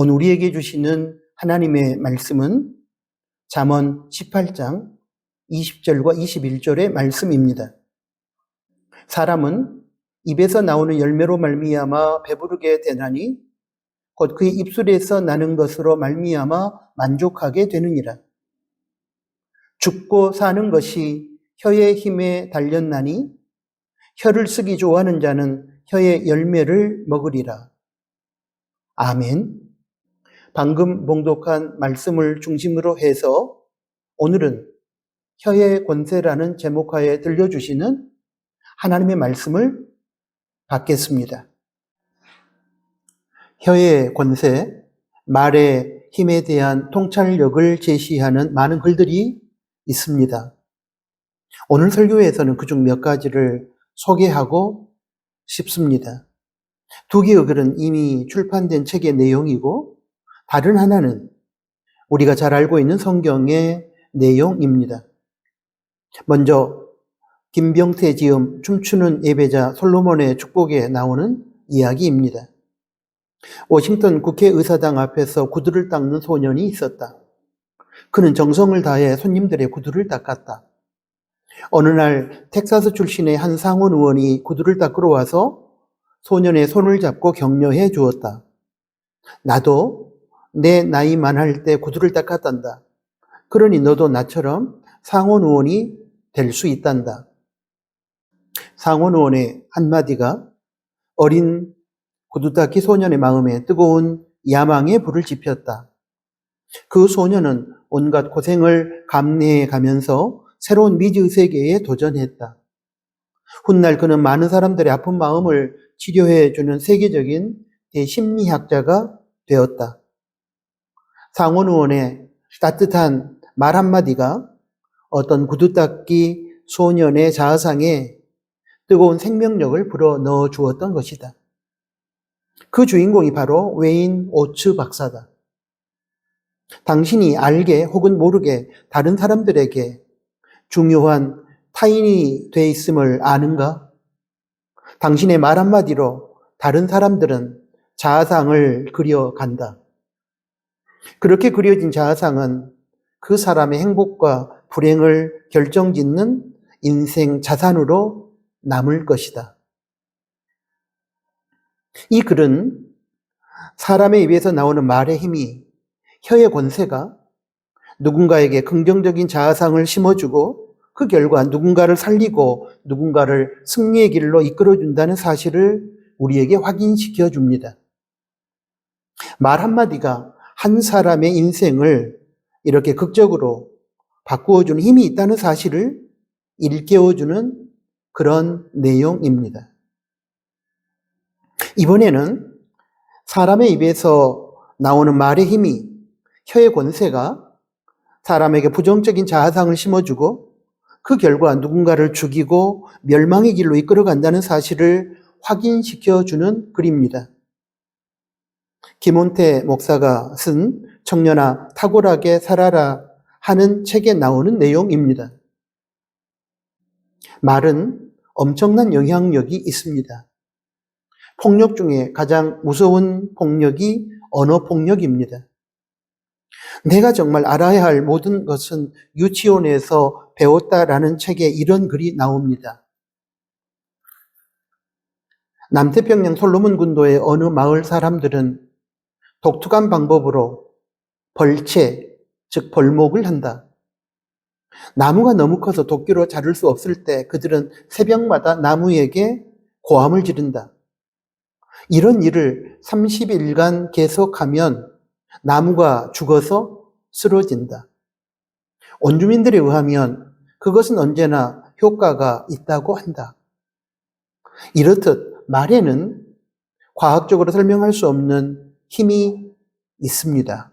오늘 우리에게 주시는 하나님의 말씀은 잠언 18장 20절과 21절의 말씀입니다. 사람은 입에서 나오는 열매로 말미암아 배부르게 되나니 곧 그의 입술에서 나는 것으로 말미암아 만족하게 되느니라. 죽고 사는 것이 혀의 힘에 달렸나니 혀를 쓰기 좋아하는 자는 혀의 열매를 먹으리라. 아멘. 방금 봉독한 말씀을 중심으로 해서 오늘은 혀의 권세라는 제목하에 들려주시는 하나님의 말씀을 받겠습니다. 혀의 권세, 말의 힘에 대한 통찰력을 제시하는 많은 글들이 있습니다. 오늘 설교에서는 그중 몇 가지를 소개하고 싶습니다. 두 개의 글은 이미 출판된 책의 내용이고 다른 하나는 우리가 잘 알고 있는 성경의 내용입니다. 먼저 김병태 지음 춤추는 예배자 솔로몬의 축복에 나오는 이야기입니다. 워싱턴 국회의사당 앞에서 구두를 닦는 소년이 있었다. 그는 정성을 다해 손님들의 구두를 닦았다. 어느 날 텍사스 출신의 한 상원 의원이 구두를 닦으러 와서 소년의 손을 잡고 격려해 주었다. 나도 내 나이만 할 때 구두를 닦았단다. 그러니 너도 나처럼 상원 의원이 될 수 있단다. 상원 의원의 한마디가 어린 구두 닦기 소년의 마음에 뜨거운 야망의 불을 지폈다. 그 소년은 온갖 고생을 감내해 가면서 새로운 미지의 세계에 도전했다. 훗날 그는 많은 사람들의 아픈 마음을 치료해주는 세계적인 대심리학자가 되었다. 상원 의원의 따뜻한 말 한마디가 어떤 구두 닦기 소년의 자아상에 뜨거운 생명력을 불어넣어 주었던 것이다. 그 주인공이 바로 웨인 오츠 박사다. 당신이 알게 혹은 모르게 다른 사람들에게 중요한 타인이 돼 있음을 아는가? 당신의 말 한마디로 다른 사람들은 자아상을 그려간다. 그렇게 그려진 자아상은 그 사람의 행복과 불행을 결정짓는 인생 자산으로 남을 것이다. 이 글은 사람의 입에서 나오는 말의 힘이, 혀의 권세가 누군가에게 긍정적인 자아상을 심어주고 그 결과 누군가를 살리고 누군가를 승리의 길로 이끌어준다는 사실을 우리에게 확인시켜 줍니다. 말 한마디가 한 사람의 인생을 이렇게 극적으로 바꾸어주는 힘이 있다는 사실을 일깨워주는 그런 내용입니다. 이번에는 사람의 입에서 나오는 말의 힘이, 혀의 권세가 사람에게 부정적인 자아상을 심어주고 그 결과 누군가를 죽이고 멸망의 길로 이끌어간다는 사실을 확인시켜주는 글입니다. 김원태 목사가 쓴 청년아 탁월하게 살아라 하는 책에 나오는 내용입니다. 말은 엄청난 영향력이 있습니다. 폭력 중에 가장 무서운 폭력이 언어폭력입니다. 내가 정말 알아야 할 모든 것은 유치원에서 배웠다라는 책에 이런 글이 나옵니다. 남태평양 솔로몬 군도의 어느 마을 사람들은 독특한 방법으로 벌채, 즉 벌목을 한다. 나무가 너무 커서 도끼로 자를 수 없을 때 그들은 새벽마다 나무에게 고함을 지른다. 이런 일을 30일간 계속하면 나무가 죽어서 쓰러진다. 원주민들에 의하면 그것은 언제나 효과가 있다고 한다. 이렇듯 말에는 과학적으로 설명할 수 없는 힘이 있습니다.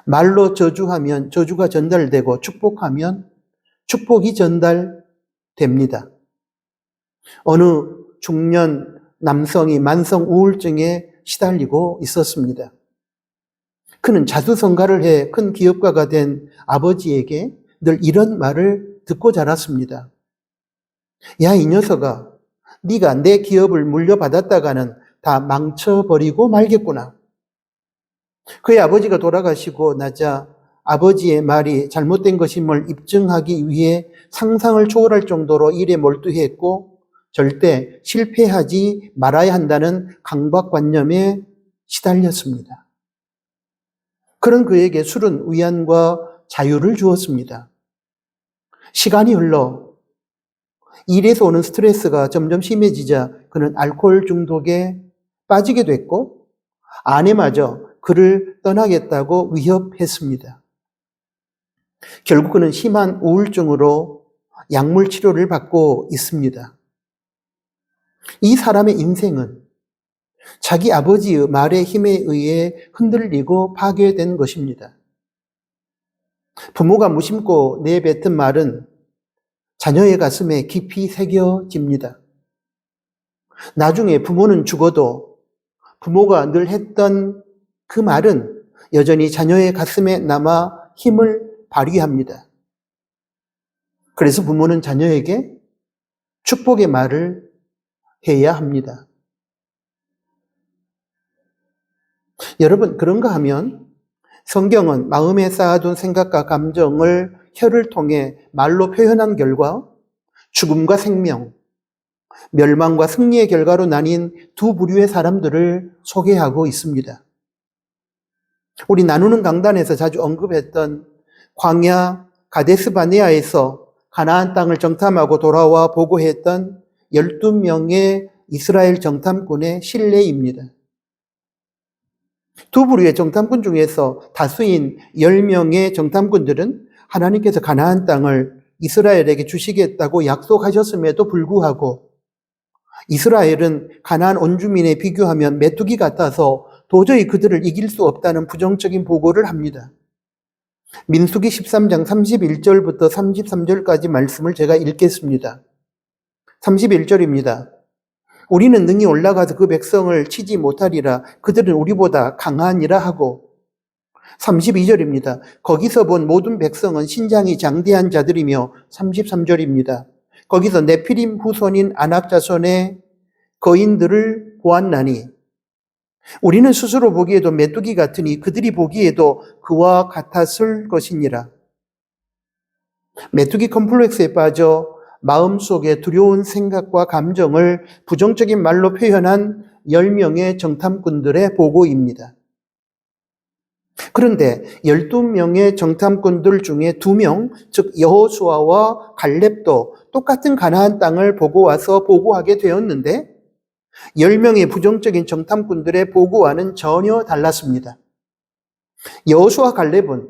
말로 저주하면 저주가 전달되고 축복하면 축복이 전달됩니다. 어느 중년 남성이 만성 우울증에 시달리고 있었습니다. 그는 자수성가를 해 큰 기업가가 된 아버지에게 늘 이런 말을 듣고 자랐습니다. 야, 이 녀석아, 네가 내 기업을 물려받았다가는 다 망쳐버리고 말겠구나. 그의 아버지가 돌아가시고 나자 아버지의 말이 잘못된 것임을 입증하기 위해 상상을 초월할 정도로 일에 몰두했고 절대 실패하지 말아야 한다는 강박관념에 시달렸습니다. 그런 그에게 술은 위안과 자유를 주었습니다. 시간이 흘러 일에서 오는 스트레스가 점점 심해지자 그는 알코올 중독에 빠지게 됐고 아내마저 그를 떠나겠다고 위협했습니다. 결국 그는 심한 우울증으로 약물 치료를 받고 있습니다. 이 사람의 인생은 자기 아버지의 말의 힘에 의해 흔들리고 파괴된 것입니다. 부모가 무심코 내뱉은 말은 자녀의 가슴에 깊이 새겨집니다. 나중에 부모는 죽어도 부모가 늘 했던 그 말은 여전히 자녀의 가슴에 남아 힘을 발휘합니다. 그래서 부모는 자녀에게 축복의 말을 해야 합니다. 여러분, 그런가 하면 성경은 마음에 쌓아둔 생각과 감정을 혀를 통해 말로 표현한 결과 죽음과 생명, 멸망과 승리의 결과로 나뉜 두 부류의 사람들을 소개하고 있습니다. 우리 나누는 강단에서 자주 언급했던 광야 가데스 바네아에서 가나안 땅을 정탐하고 돌아와 보고했던 12명의 이스라엘 정탐꾼의 신뢰입니다. 두 부류의 정탐꾼 중에서 다수인 10명의 정탐꾼들은 하나님께서 가나안 땅을 이스라엘에게 주시겠다고 약속하셨음에도 불구하고 이스라엘은 가나안 원주민에 비교하면 메뚜기 같아서 도저히 그들을 이길 수 없다는 부정적인 보고를 합니다. 민수기 13장 31절부터 33절까지 말씀을 제가 읽겠습니다. 31절입니다. 우리는 능히 올라가서 그 백성을 치지 못하리라. 그들은 우리보다 강하니라 하고 32절입니다. 거기서 본 모든 백성은 신장이 장대한 자들이며 33절입니다. 거기서 네피림 후손인 아낙 자손의 거인들을 보았나니 우리는 스스로 보기에도 메뚜기 같으니 그들이 보기에도 그와 같았을 것이니라. 메뚜기 컴플렉스에 빠져 마음속에 두려운 생각과 감정을 부정적인 말로 표현한 10명의 정탐꾼들의 보고입니다. 그런데 12명의 정탐꾼들 중에 2명, 즉 여호수아와 갈렙도 똑같은 가나안 땅을 보고 와서 보고하게 되었는데 10명의 부정적인 정탐꾼들의 보고와는 전혀 달랐습니다. 여호수아 갈렙은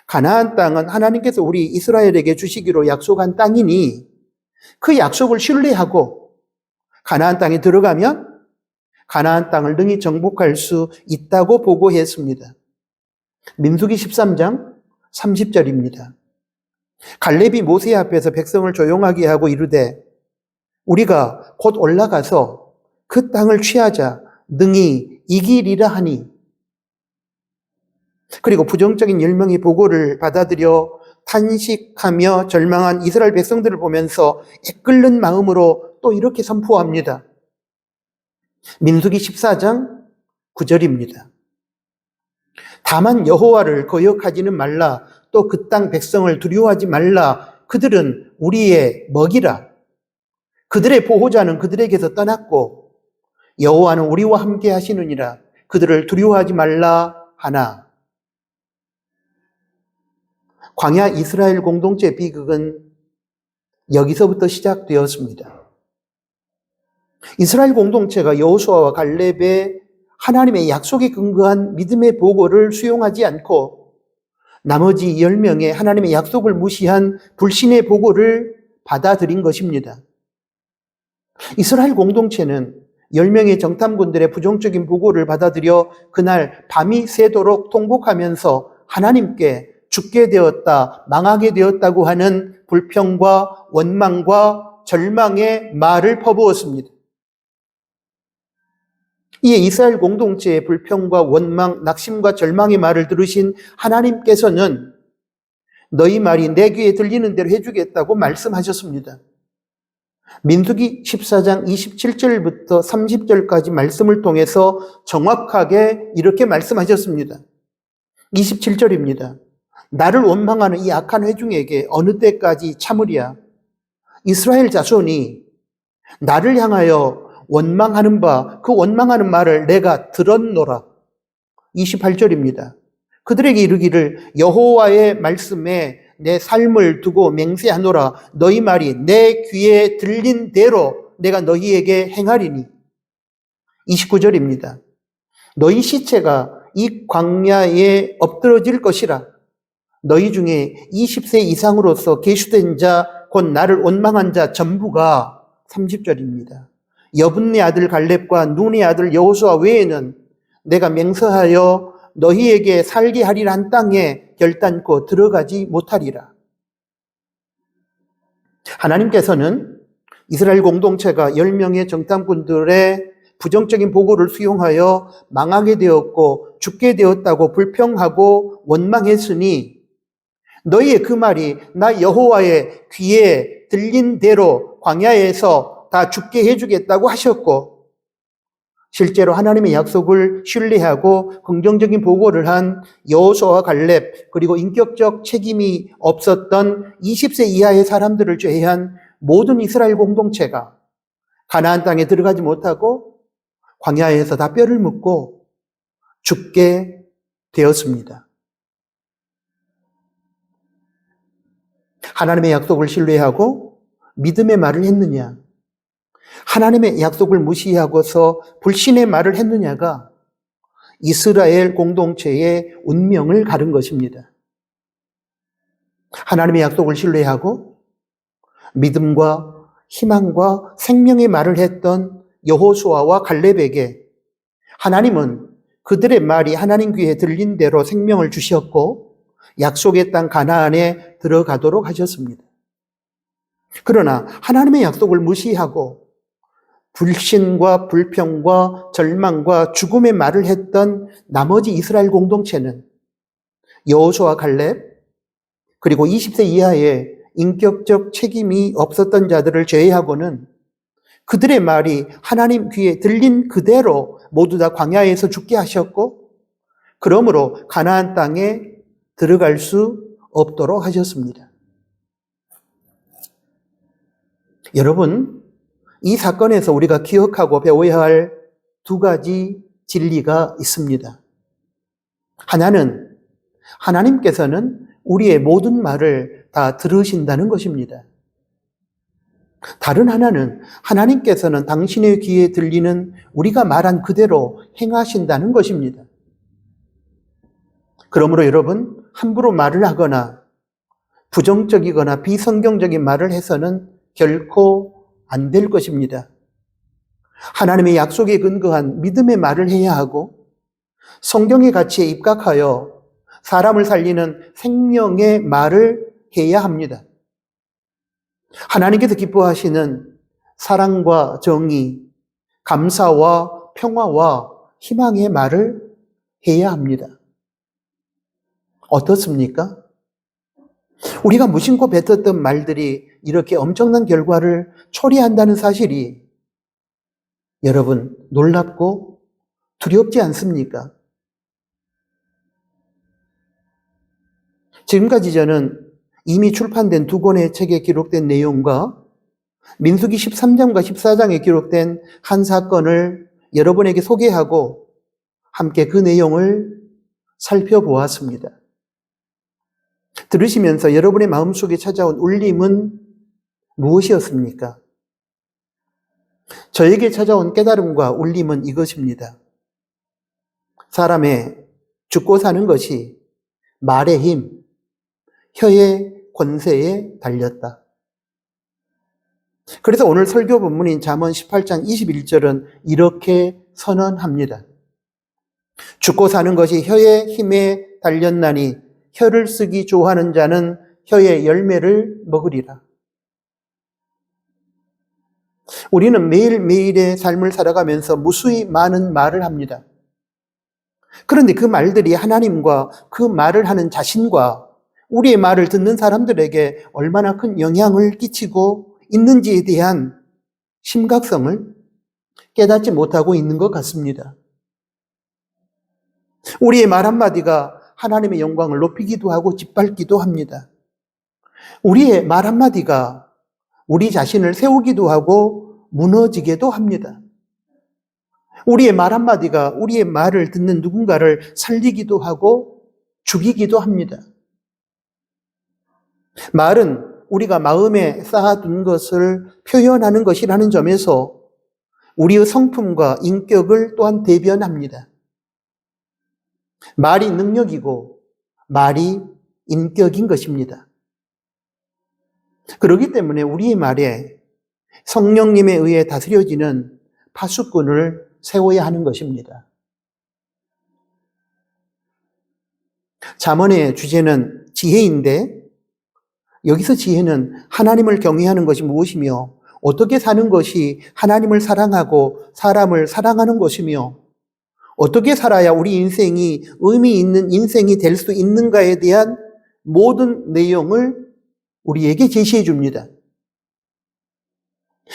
가나안 땅은 하나님께서 우리 이스라엘에게 주시기로 약속한 땅이니 그 약속을 신뢰하고 가나안 땅에 들어가면 가나안 땅을 능히 정복할 수 있다고 보고했습니다. 민수기 13장 30절입니다. 갈렙이 모세 앞에서 백성을 조용하게 하고 이르되 우리가 곧 올라가서 그 땅을 취하자 능히 이기리라 하니 그리고 부정적인 10명의 보고를 받아들여 탄식하며 절망한 이스라엘 백성들을 보면서 애끓는 마음으로 또 이렇게 선포합니다. 민수기 14장 9절입니다. 다만 여호와를 거역하지는 말라. 또 그 땅 백성을 두려워하지 말라. 그들은 우리의 먹이라. 그들의 보호자는 그들에게서 떠났고 여호와는 우리와 함께 하시느니라. 그들을 두려워하지 말라 하나. 광야 이스라엘 공동체 비극은 여기서부터 시작되었습니다. 이스라엘 공동체가 여호수아와 갈렙의 하나님의 약속에 근거한 믿음의 보고를 수용하지 않고 나머지 10명의 하나님의 약속을 무시한 불신의 보고를 받아들인 것입니다. 이스라엘 공동체는 10명의 정탐꾼들의 부정적인 보고를 받아들여 그날 밤이 새도록 통곡하면서 하나님께 죽게 되었다, 망하게 되었다고 하는 불평과 원망과 절망의 말을 퍼부었습니다. 이에 이스라엘 공동체의 불평과 원망, 낙심과 절망의 말을 들으신 하나님께서는 너희 말이 내 귀에 들리는 대로 해주겠다고 말씀하셨습니다. 민수기 14장 27절부터 30절까지 말씀을 통해서 정확하게 이렇게 말씀하셨습니다. 27절입니다. 나를 원망하는 이 악한 회중에게 어느 때까지 참으랴? 이스라엘 자손이 나를 향하여 원망하는 그 원망하는 말을 내가 들었노라. 28절입니다. 그들에게 이르기를 여호와의 말씀에 내 삶을 두고 맹세하노라. 너희 말이 내 귀에 들린 대로 내가 너희에게 행하리니. 29절입니다. 너희 시체가 이 광야에 엎드러질 것이라. 너희 중에 20세 이상으로서 계수된 자, 곧 나를 원망한 자 전부가 30절입니다. 여분네 아들 갈렙과 눈의 아들 여호수아 외에는 내가 맹세하여 너희에게 살게 하리라 한 땅에 결단코 들어가지 못하리라. 하나님께서는 이스라엘 공동체가 10명의 정탐꾼들의 부정적인 보고를 수용하여 망하게 되었고 죽게 되었다고 불평하고 원망했으니 너희의 그 말이 나 여호와의 귀에 들린 대로 광야에서 다 죽게 해주겠다고 하셨고, 실제로 하나님의 약속을 신뢰하고 긍정적인 보고를 한 여호수아와 갈렙, 그리고 인격적 책임이 없었던 20세 이하의 사람들을 제외한 모든 이스라엘 공동체가 가나안 땅에 들어가지 못하고 광야에서 다 뼈를 묻고 죽게 되었습니다. 하나님의 약속을 신뢰하고 믿음의 말을 했느냐, 하나님의 약속을 무시하고서 불신의 말을 했느냐가 이스라엘 공동체의 운명을 가른 것입니다. 하나님의 약속을 신뢰하고 믿음과 희망과 생명의 말을 했던 여호수아와 갈렙에게 하나님은 그들의 말이 하나님 귀에 들린 대로 생명을 주셨고 약속의 땅 가나안에 들어가도록 하셨습니다. 그러나 하나님의 약속을 무시하고 불신과 불평과 절망과 죽음의 말을 했던 나머지 이스라엘 공동체는 여호수아 갈렙 그리고 20세 이하의 인격적 책임이 없었던 자들을 제외하고는 그들의 말이 하나님 귀에 들린 그대로 모두 다 광야에서 죽게 하셨고 그러므로 가나안 땅에 들어갈 수 없도록 하셨습니다. 여러분, 이 사건에서 우리가 기억하고 배워야 할 두 가지 진리가 있습니다. 하나는 하나님께서는 우리의 모든 말을 다 들으신다는 것입니다. 다른 하나는 하나님께서는 당신의 귀에 들리는 우리가 말한 그대로 행하신다는 것입니다. 그러므로 여러분, 함부로 말을 하거나 부정적이거나 비성경적인 말을 해서는 결코 안 될 것입니다. 하나님의 약속에 근거한 믿음의 말을 해야 하고 성경의 가치에 입각하여 사람을 살리는 생명의 말을 해야 합니다. 하나님께서 기뻐하시는 사랑과 정의, 감사와 평화와 희망의 말을 해야 합니다. 어떻습니까? 우리가 무심코 뱉었던 말들이 이렇게 엄청난 결과를 초래한다는 사실이 여러분 놀랍고 두렵지 않습니까? 지금까지 저는 이미 출판된 두 권의 책에 기록된 내용과 민수기 13장과 14장에 기록된 한 사건을 여러분에게 소개하고 함께 그 내용을 살펴보았습니다. 들으시면서 여러분의 마음속에 찾아온 울림은 무엇이었습니까? 저에게 찾아온 깨달음과 울림은 이것입니다. 사람의 죽고 사는 것이 말의 힘, 혀의 권세에 달렸다. 그래서 오늘 설교 본문인 잠언 18장 21절은 이렇게 선언합니다. 죽고 사는 것이 혀의 힘에 달렸나니 혀를 쓰기 좋아하는 자는 혀의 열매를 먹으리라. 우리는 매일매일의 삶을 살아가면서 무수히 많은 말을 합니다. 그런데 그 말들이 하나님과 그 말을 하는 자신과 우리의 말을 듣는 사람들에게 얼마나 큰 영향을 끼치고 있는지에 대한 심각성을 깨닫지 못하고 있는 것 같습니다. 우리의 말 한마디가 하나님의 영광을 높이기도 하고 짓밟기도 합니다. 우리의 말 한마디가 우리 자신을 세우기도 하고 무너지게도 합니다. 우리의 말 한마디가 우리의 말을 듣는 누군가를 살리기도 하고 죽이기도 합니다. 말은 우리가 마음에 쌓아둔 것을 표현하는 것이라는 점에서 우리의 성품과 인격을 또한 대변합니다. 말이 능력이고 말이 인격인 것입니다. 그렇기 때문에 우리의 말에 성령님에 의해 다스려지는 파수꾼을 세워야 하는 것입니다. 잠언의 주제는 지혜인데 여기서 지혜는 하나님을 경외하는 것이 무엇이며 어떻게 사는 것이 하나님을 사랑하고 사람을 사랑하는 것이며 어떻게 살아야 우리 인생이 의미 있는 인생이 될 수 있는가에 대한 모든 내용을 우리에게 제시해 줍니다.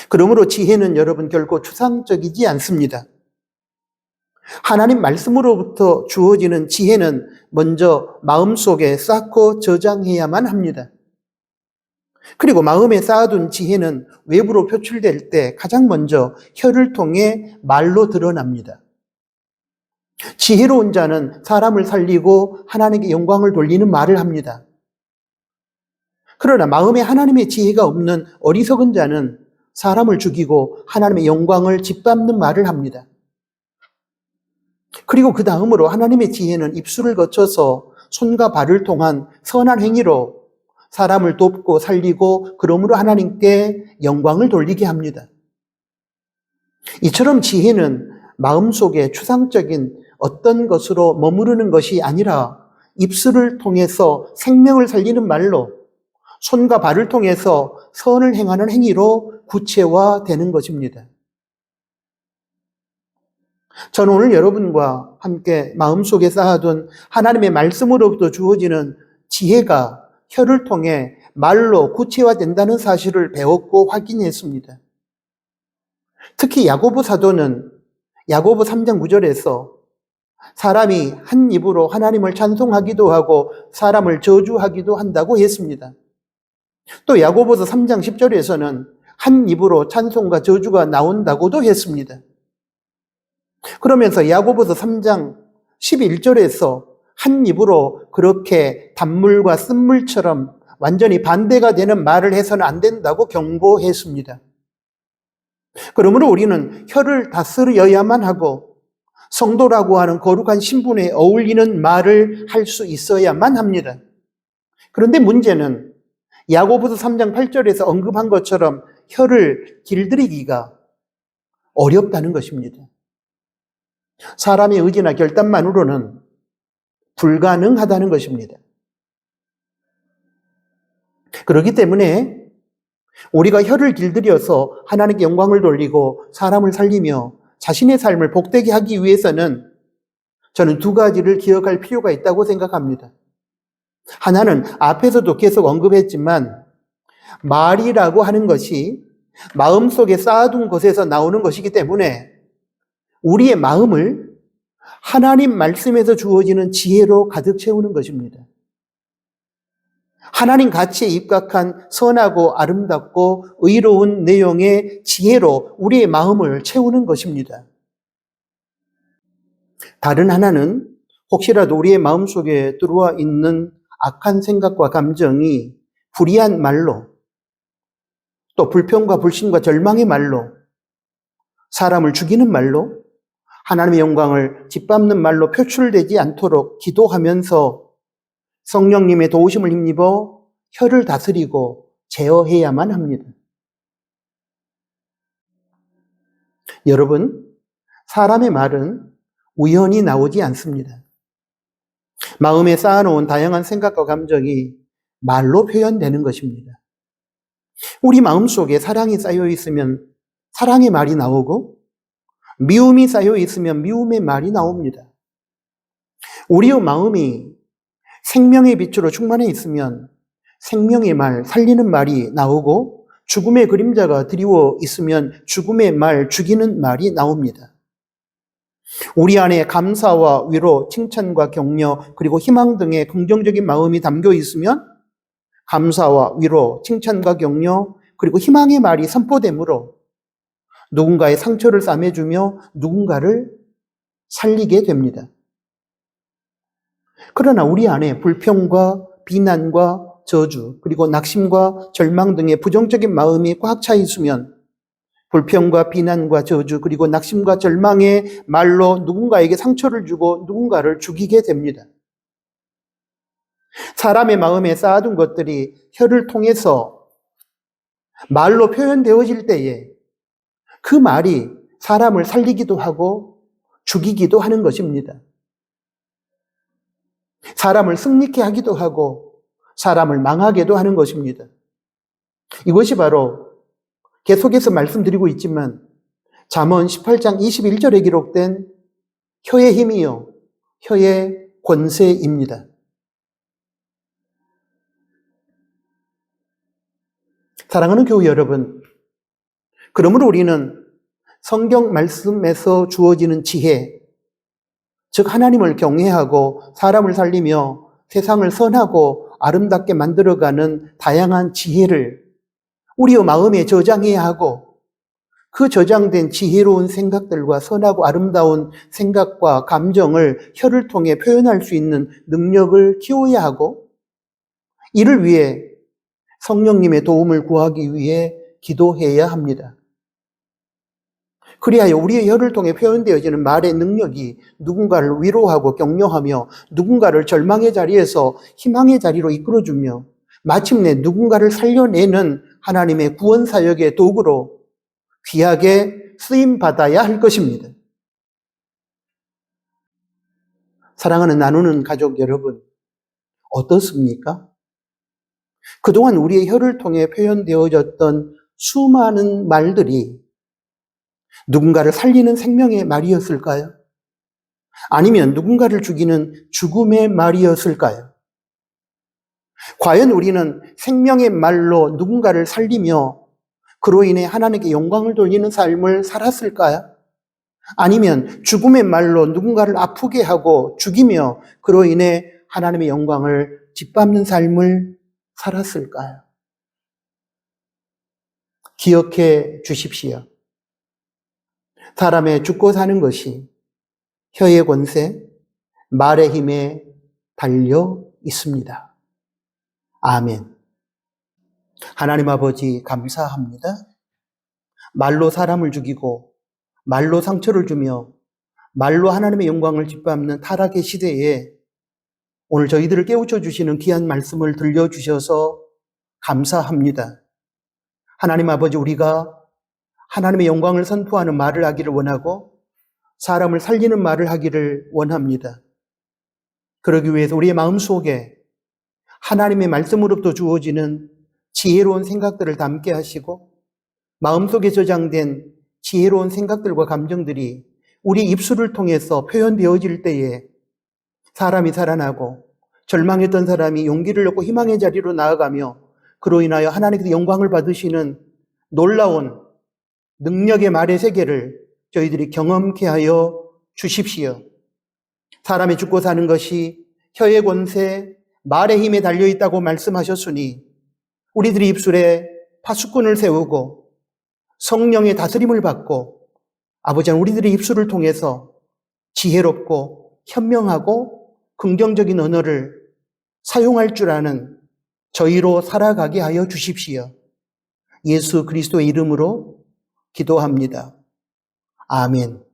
그러므로 지혜는 여러분 결코 추상적이지 않습니다. 하나님 말씀으로부터 주어지는 지혜는 먼저 마음속에 쌓고 저장해야만 합니다. 그리고 마음에 쌓아둔 지혜는 외부로 표출될 때 가장 먼저 혀를 통해 말로 드러납니다. 지혜로운 자는 사람을 살리고 하나님께 영광을 돌리는 말을 합니다. 그러나 마음에 하나님의 지혜가 없는 어리석은 자는 사람을 죽이고 하나님의 영광을 짓밟는 말을 합니다. 그리고 그 다음으로 하나님의 지혜는 입술을 거쳐서 손과 발을 통한 선한 행위로 사람을 돕고 살리고 그러므로 하나님께 영광을 돌리게 합니다. 이처럼 지혜는 마음속에 추상적인 어떤 것으로 머무르는 것이 아니라 입술을 통해서 생명을 살리는 말로 손과 발을 통해서 선을 행하는 행위로 구체화되는 것입니다. 저는 오늘 여러분과 함께 마음속에 쌓아둔 하나님의 말씀으로부터 주어지는 지혜가 혀를 통해 말로 구체화된다는 사실을 배웠고 확인했습니다. 특히 야고보 사도는 야고보 3장 9절에서 사람이 한 입으로 하나님을 찬송하기도 하고 사람을 저주하기도 한다고 했습니다. 또 야고보서 3장 10절에서는 한 입으로 찬송과 저주가 나온다고도 했습니다. 그러면서 야고보서 3장 11절에서 한 입으로 그렇게 단물과 쓴물처럼 완전히 반대가 되는 말을 해서는 안 된다고 경고했습니다. 그러므로 우리는 혀를 다스려야만 하고 성도라고 하는 거룩한 신분에 어울리는 말을 할 수 있어야만 합니다. 그런데 문제는 야고보서 3장 8절에서 언급한 것처럼 혀를 길들이기가 어렵다는 것입니다. 사람의 의지나 결단만으로는 불가능하다는 것입니다. 그렇기 때문에 우리가 혀를 길들여서 하나님께 영광을 돌리고 사람을 살리며 자신의 삶을 복되게 하기 위해서는 저는 두 가지를 기억할 필요가 있다고 생각합니다. 하나는 앞에서도 계속 언급했지만 말이라고 하는 것이 마음속에 쌓아둔 것에서 나오는 것이기 때문에 우리의 마음을 하나님 말씀에서 주어지는 지혜로 가득 채우는 것입니다. 하나님 가치에 입각한 선하고 아름답고 의로운 내용의 지혜로 우리의 마음을 채우는 것입니다. 다른 하나는 혹시라도 우리의 마음속에 들어와 있는 악한 생각과 감정이 불의한 말로 또 불평과 불신과 절망의 말로 사람을 죽이는 말로 하나님의 영광을 짓밟는 말로 표출되지 않도록 기도하면서 성령님의 도우심을 힘입어 혀를 다스리고 제어해야만 합니다. 여러분, 사람의 말은 우연히 나오지 않습니다. 마음에 쌓아놓은 다양한 생각과 감정이 말로 표현되는 것입니다. 우리 마음속에 사랑이 쌓여 있으면 사랑의 말이 나오고 미움이 쌓여 있으면 미움의 말이 나옵니다. 우리의 마음이 생명의 빛으로 충만해 있으면 생명의 말, 살리는 말이 나오고 죽음의 그림자가 드리워 있으면 죽음의 말, 죽이는 말이 나옵니다. 우리 안에 감사와 위로, 칭찬과 격려, 그리고 희망 등의 긍정적인 마음이 담겨 있으면 감사와 위로, 칭찬과 격려, 그리고 희망의 말이 선포되므로 누군가의 상처를 싸매주며 누군가를 살리게 됩니다. 그러나 우리 안에 불평과 비난과 저주, 그리고 낙심과 절망 등의 부정적인 마음이 꽉 차 있으면 불평과 비난과 저주, 그리고 낙심과 절망의 말로 누군가에게 상처를 주고 누군가를 죽이게 됩니다. 사람의 마음에 쌓아둔 것들이 혀를 통해서 말로 표현되어질 때에 그 말이 사람을 살리기도 하고 죽이기도 하는 것입니다. 사람을 승리케 하기도 하고 사람을 망하게도 하는 것입니다. 이것이 바로 계속해서 말씀드리고 있지만 잠언 18장 21절에 기록된 혀의 힘이요 혀의 권세입니다. 사랑하는 교우 여러분, 그러므로 우리는 성경 말씀에서 주어지는 지혜, 즉 하나님을 경외하고 사람을 살리며 세상을 선하고 아름답게 만들어가는 다양한 지혜를 우리의 마음에 저장해야 하고 그 저장된 지혜로운 생각들과 선하고 아름다운 생각과 감정을 혀를 통해 표현할 수 있는 능력을 키워야 하고 이를 위해 성령님의 도움을 구하기 위해 기도해야 합니다. 그리하여 우리의 혀를 통해 표현되어지는 말의 능력이 누군가를 위로하고 격려하며 누군가를 절망의 자리에서 희망의 자리로 이끌어주며 마침내 누군가를 살려내는 하나님의 구원 사역의 도구로 귀하게 쓰임받아야 할 것입니다. 사랑하는 나누는 가족 여러분, 어떻습니까? 그동안 우리의 혀를 통해 표현되어졌던 수많은 말들이 누군가를 살리는 생명의 말이었을까요? 아니면 누군가를 죽이는 죽음의 말이었을까요? 과연 우리는 생명의 말로 누군가를 살리며 그로 인해 하나님께 영광을 돌리는 삶을 살았을까요? 아니면 죽음의 말로 누군가를 아프게 하고 죽이며 그로 인해 하나님의 영광을 짓밟는 삶을 살았을까요? 기억해 주십시오. 사람의 죽고 사는 것이 혀의 권세, 말의 힘에 달려 있습니다. 아멘. 하나님 아버지 감사합니다. 말로 사람을 죽이고 말로 상처를 주며 말로 하나님의 영광을 짓밟는 타락의 시대에 오늘 저희들을 깨우쳐 주시는 귀한 말씀을 들려주셔서 감사합니다. 하나님 아버지, 우리가 하나님의 영광을 선포하는 말을 하기를 원하고 사람을 살리는 말을 하기를 원합니다. 그러기 위해서 우리의 마음속에 하나님의 말씀으로부터 주어지는 지혜로운 생각들을 담게 하시고 마음속에 저장된 지혜로운 생각들과 감정들이 우리 입술을 통해서 표현되어질 때에 사람이 살아나고 절망했던 사람이 용기를 얻고 희망의 자리로 나아가며 그로 인하여 하나님께서 영광을 받으시는 놀라운 능력의 말의 세계를 저희들이 경험케 하여 주십시오. 사람이 죽고 사는 것이 혀의 권세, 말의 힘에 달려있다고 말씀하셨으니 우리들이 입술에 파수꾼을 세우고 성령의 다스림을 받고 아버지 하나님 우리들의 입술을 통해서 지혜롭고 현명하고 긍정적인 언어를 사용할 줄 아는 저희로 살아가게 하여 주십시오. 예수 그리스도의 이름으로 기도합니다. 아멘.